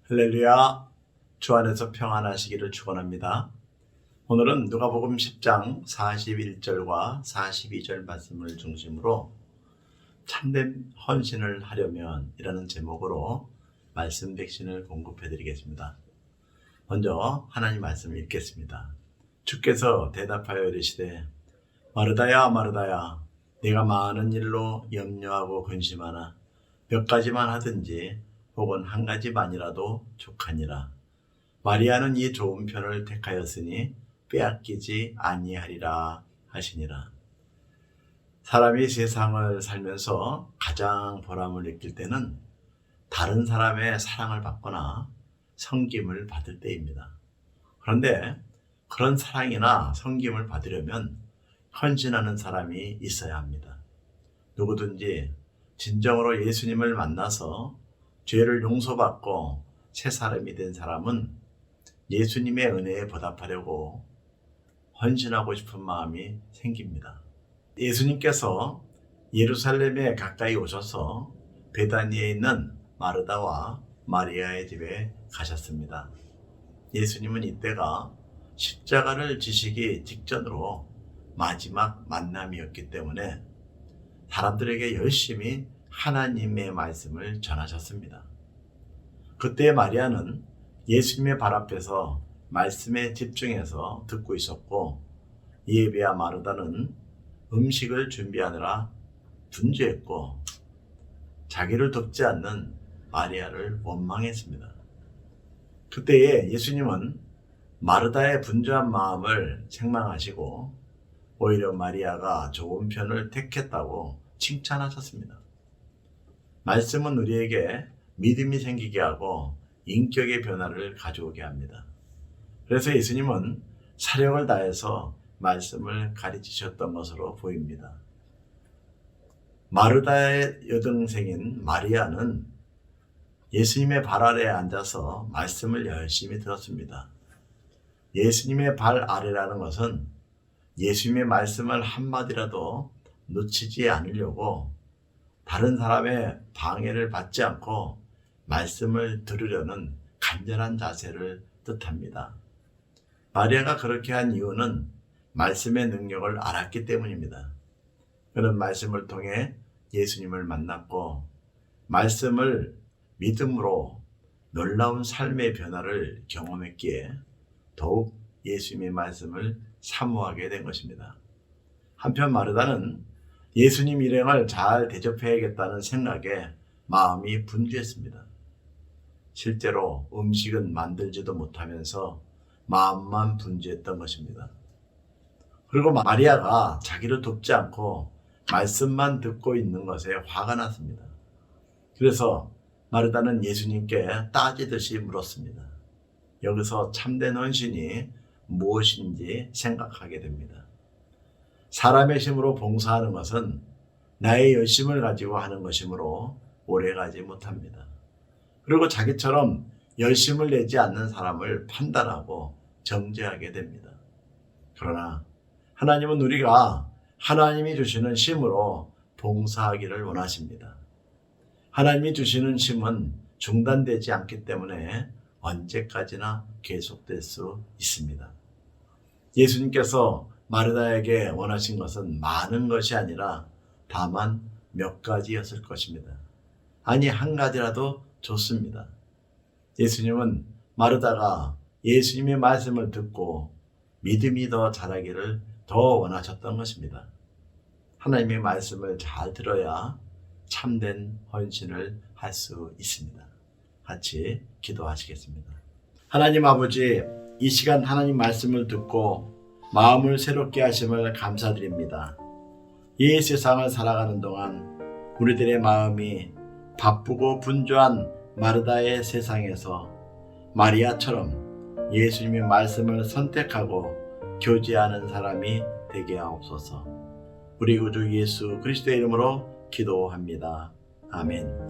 할렐루야, 주 안에서 평안하시기를 축원합니다. 오늘은 누가복음 10장 41절과 42절 말씀을 중심으로 참된 헌신을 하려면 이라는 제목으로 말씀 백신을 공급해 드리겠습니다. 먼저 하나님 말씀을 읽겠습니다. 주께서 대답하여 이르시되 마르다야 마르다야, 네가 많은 일로 염려하고 근심하나 몇 가지만 하든지 혹은 한 가지만이라도 족하니라. 마리아는 이 좋은 편을 택하였으니 빼앗기지 아니하리라 하시니라. 사람이 세상을 살면서 가장 보람을 느낄 때는 다른 사람의 사랑을 받거나 섬김을 받을 때입니다. 그런데 그런 사랑이나 섬김을 받으려면 헌신하는 사람이 있어야 합니다. 누구든지 진정으로 예수님을 만나서 죄를 용서받고 새 사람이 된 사람은 예수님의 은혜에 보답하려고 헌신하고 싶은 마음이 생깁니다. 예수님께서 예루살렘에 가까이 오셔서 베다니에 있는 마르다와 마리아의 집에 가셨습니다. 예수님은 이때가 십자가를 지시기 직전으로 마지막 만남이었기 때문에 사람들에게 열심히 하나님의 말씀을 전하셨습니다. 그때 마리아는 예수님의 발 앞에서 말씀에 집중해서 듣고 있었고, 이에 비하 마르다는 음식을 준비하느라 분주했고 자기를 돕지 않는 마리아를 원망했습니다. 그때에 예수님은 마르다의 분주한 마음을 책망하시고 오히려 마리아가 좋은 편을 택했다고 칭찬하셨습니다. 말씀은 우리에게 믿음이 생기게 하고 인격의 변화를 가져오게 합니다. 그래서 예수님은 사력을 다해서 말씀을 가르치셨던 것으로 보입니다. 마르다의 여동생인 마리아는 예수님의 발 아래에 앉아서 말씀을 열심히 들었습니다. 예수님의 발 아래라는 것은 예수님의 말씀을 한마디라도 놓치지 않으려고 다른 사람의 방해를 받지 않고 말씀을 들으려는 간절한 자세를 뜻합니다. 마리아가 그렇게 한 이유는 말씀의 능력을 알았기 때문입니다. 그는 말씀을 통해 예수님을 만났고 말씀을 믿음으로 놀라운 삶의 변화를 경험했기에 더욱 예수님의 말씀을 사모하게 된 것입니다. 한편 마르다는 예수님 일행을 잘 대접해야겠다는 생각에 마음이 분주했습니다. 실제로 음식은 만들지도 못하면서 마음만 분주했던 것입니다. 그리고 마리아가 자기를 돕지 않고 말씀만 듣고 있는 것에 화가 났습니다. 그래서 마르다는 예수님께 따지듯이 물었습니다. 여기서 참된 헌신이 무엇인지 생각하게 됩니다. 사람의 힘으로 봉사하는 것은 나의 열심을 가지고 하는 것이므로 오래가지 못합니다. 그리고 자기처럼 열심을 내지 않는 사람을 판단하고 정죄하게 됩니다. 그러나 하나님은 우리가 하나님이 주시는 힘으로 봉사하기를 원하십니다. 하나님이 주시는 힘은 중단되지 않기 때문에 언제까지나 계속될 수 있습니다. 예수님께서 마르다에게 원하신 것은 많은 것이 아니라 다만 몇 가지였을 것입니다. 아니, 한 가지라도 좋습니다. 예수님은 마르다가 예수님의 말씀을 듣고 믿음이 더 자라기를 더 원하셨던 것입니다. 하나님의 말씀을 잘 들어야 참된 헌신을 할 수 있습니다. 같이 기도하시겠습니다. 하나님 아버지, 이 시간 하나님 말씀을 듣고 마음을 새롭게 하심을 감사드립니다. 이 세상을 살아가는 동안 우리들의 마음이 바쁘고 분주한 마르다의 세상에서 마리아처럼 예수님의 말씀을 선택하고 교제하는 사람이 되게 하옵소서. 우리 구주 예수 그리스도의 이름으로 기도합니다. 아멘.